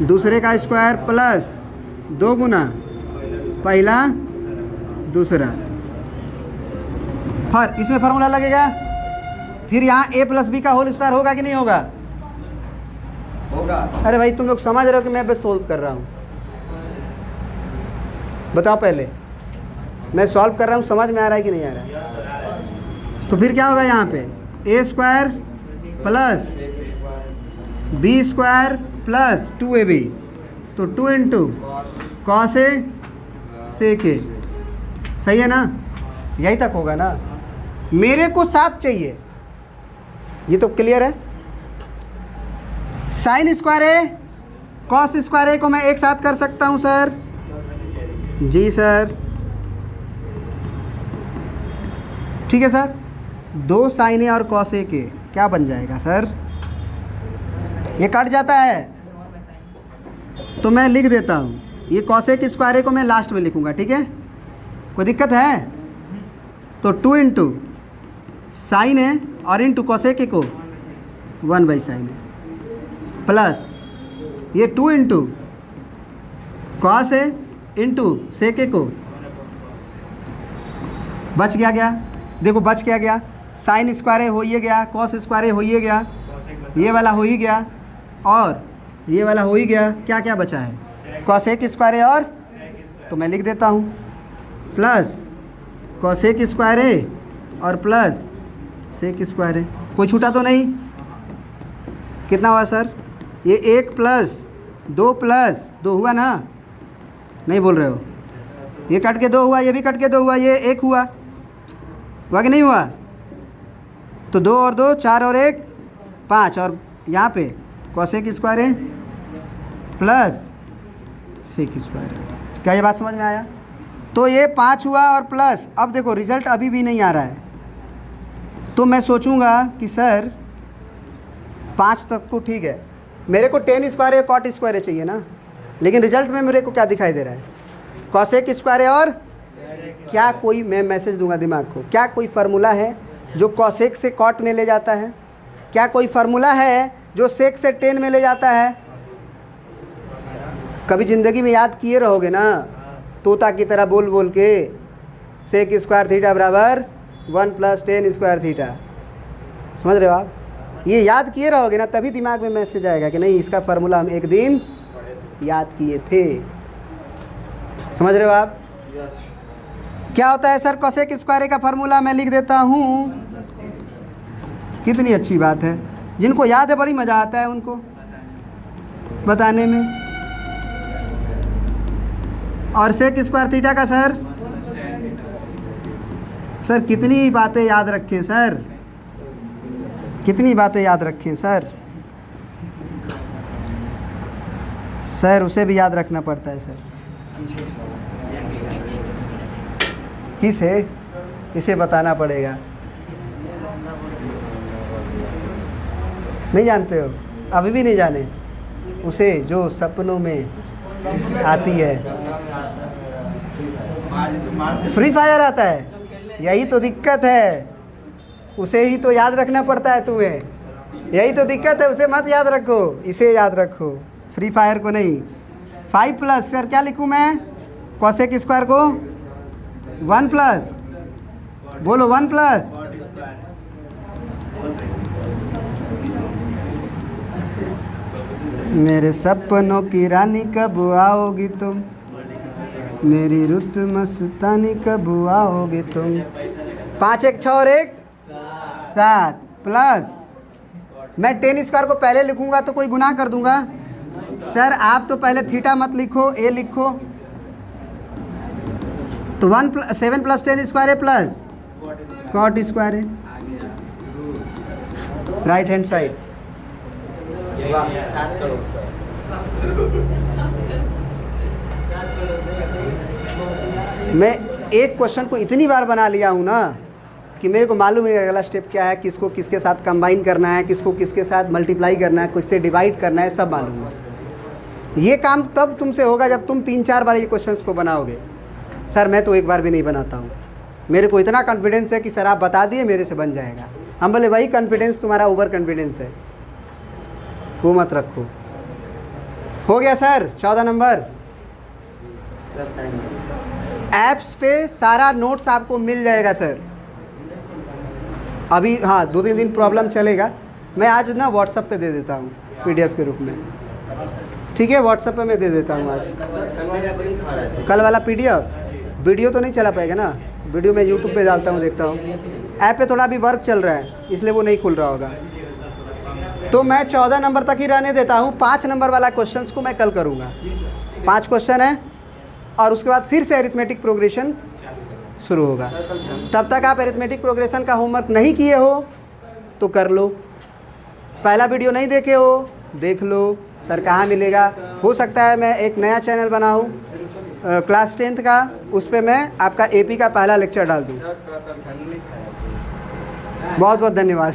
Speaker 1: दूसरे का स्क्वायर प्लस 2 गुना पहला दूसरा। फिर इसमें फार्मूला लगेगा। फिर यहाँ ए प्लस बी का होल स्क्वायर होगा कि नहीं होगा? होगा। अरे भाई तुम लोग समझ रहे हो कि मैं बस सोल्व कर रहा हूँ? बताओ पहले, मैं सॉल्व कर रहा हूँ, समझ में आ रहा है कि नहीं आ रहा है? तो फिर क्या होगा यहाँ पे? A square plus B square plus 2ab, तो 2 इंटू कॉस ए सेक ए, सही है ना, यही तक होगा ना। मेरे को 7 चाहिए, ये तो क्लियर है। साइन स्क्वायर ए कॉस स्क्वायर ए को मैं एक साथ कर सकता हूँ सर? जी सर, ठीक है सर। 2 साइन ए और कॉस ए के क्या बन जाएगा सर? ये कट जाता है तो मैं लिख देता हूँ, ये कॉस ए स्क्वायर ए को मैं लास्ट में लिखूँगा, ठीक है, कोई दिक्कत है? तो 2 इंटू साइन ए और इंटू कॉस ए के को 1 बाई साइन ए प्लस ये 2 into cos A into sec ए को, बच गया, देखो बच गया, साइन स्क्वायर ए हो ही गया, कॉस स्क्वायर ए हो ही गया, ये वाला हो ही गया और ये वाला हो ही गया। क्या क्या बचा है? कॉसेक स्क्वायर ए और, तो मैं लिख देता हूँ प्लस कॉसेक स्क्वायर ए और प्लस सेक स्क्वायर ए। कोई छूटा तो नहीं? कितना हुआ सर? ये 1 प्लस 2 हुआ ना, नहीं बोल रहे हो? ये कट के 2 हुआ, ये भी कट के 2 हुआ, ये 1 हुआ कि नहीं हुआ? तो 2 और 2 4 और 1 5, और यहाँ पे कॉसेक स्क्वायर है प्लस सेक स्क्वायर है। क्या ये बात समझ में आया? तो ये 5 हुआ और प्लस, अब देखो रिजल्ट अभी भी नहीं आ रहा है, तो मैं सोचूंगा कि सर 5 तक तो ठीक है, मेरे को टेन स्क्वायर है कॉट स्क्वायर है चाहिए ना, लेकिन रिजल्ट में मेरे को क्या दिखाई दे रहा है? कॉसेक स्क्वायर है और क्या कोई, मैं मैसेज दूंगा दिमाग को, क्या कोई फार्मूला है जो कॉसेक से कॉट में ले जाता है? क्या कोई फार्मूला है जो सेक से टेन में ले जाता है? कभी ज़िंदगी में याद किए रहोगे ना, तोता की तरह बोल बोल के, सेक स्क्वायर थीटा बराबर 1 प्लस टेन स्क्वायर थीटा, समझ रहे हो आप? ये याद किए रहोगे ना, तभी दिमाग में मैसेज आएगा कि नहीं इसका फार्मूला हम एक दिन याद किए थे। समझ रहे हो आप? क्या होता है सर कॉसेक स्क्वायर का फार्मूला? मैं लिख देता हूँ, कितनी अच्छी बात है, जिनको याद है बड़ी मज़ा आता है उनको बताने में। और सेक स्क्वायर थीटा का सर कितनी बातें याद रखें सर, कितनी बातें याद रखें सर, उसे भी याद रखना पड़ता है सर। किसे? इसे बताना पड़ेगा, नहीं जानते हो? अभी भी नहीं जाने? उसे जो सपनों में आती है, फ्री फायर आता है, यही तो दिक्कत है, उसे ही तो याद रखना पड़ता है तुम्हें, यही तो दिक्कत है, उसे मत याद रखो, इसे याद रखो, फ्री फायर को नहीं। 5 प्लस सर क्या लिखूँ मैं? कॉसेक स्क्वायर को 1 प्लस, बोलो 1 प्लस, मेरे सपनों की रानी कब आओगी तुम, मेरी रुत मस्तानी कब आओगे तुम। 5 1 6 और 1 7 प्लस, मैं टेन स्क्वायर को पहले लिखूंगा तो कोई गुनाह कर दूंगा? सर आप तो पहले थीटा मत लिखो, ए लिखो, तो 7 प्लस टेन स्क्वायर है प्लस कॉट स्क्वायर है, राइट हैंड साइड। मैं एक क्वेश्चन को इतनी बार बना लिया हूँ ना कि मेरे को मालूम है अगला स्टेप क्या है, किसको किसके साथ कंबाइन करना है, किसको किसके साथ मल्टीप्लाई करना है, किससे डिवाइड करना है, सब मालूम है। ये काम तब तुमसे होगा जब तुम 3-4 बार ये क्वेश्चंस को बनाओगे। सर मैं तो एक बार भी नहीं बनाता हूँ, मेरे को इतना कॉन्फिडेंस है कि सर आप बता दिए मेरे से बन जाएगा। हम बोले वही कॉन्फिडेंस तुम्हारा ओवर कॉन्फिडेंस है, वो मत रखो। हो गया सर 14 नंबर। ऐप्स पे सारा नोट्स आपको मिल जाएगा सर। अभी हाँ 2-3 दिन प्रॉब्लम चलेगा, मैं आज ना व्हाट्सएप पे दे देता हूँ PDF के रूप में, ठीक है? व्हाट्सएप पे मैं दे देता हूँ आज। कल वाला PDF वीडियो तो नहीं चला पाएगा ना, वीडियो मैं यूट्यूब पे डालता हूँ, देखता हूँ। ऐप पे थोड़ा अभी वर्क चल रहा है इसलिए वो नहीं खुल रहा होगा, तो मैं 14 नंबर तक ही रहने देता हूँ। 5 नंबर वाला क्वेश्चंस को मैं कल करूँगा। 5 क्वेश्चन है, और उसके बाद फिर से अरिथमेटिक प्रोग्रेशन शुरू होगा। तब तक आप अरिथमेटिक प्रोग्रेशन का होमवर्क नहीं किए हो तो कर लो, पहला वीडियो नहीं देखे हो देख लो। सर कहाँ मिलेगा? हो सकता है मैं एक नया चैनल बनाऊँ क्लास 10th का, उस पर मैं आपका एपी का पहला लेक्चर डाल दूँ। बहुत बहुत धन्यवाद।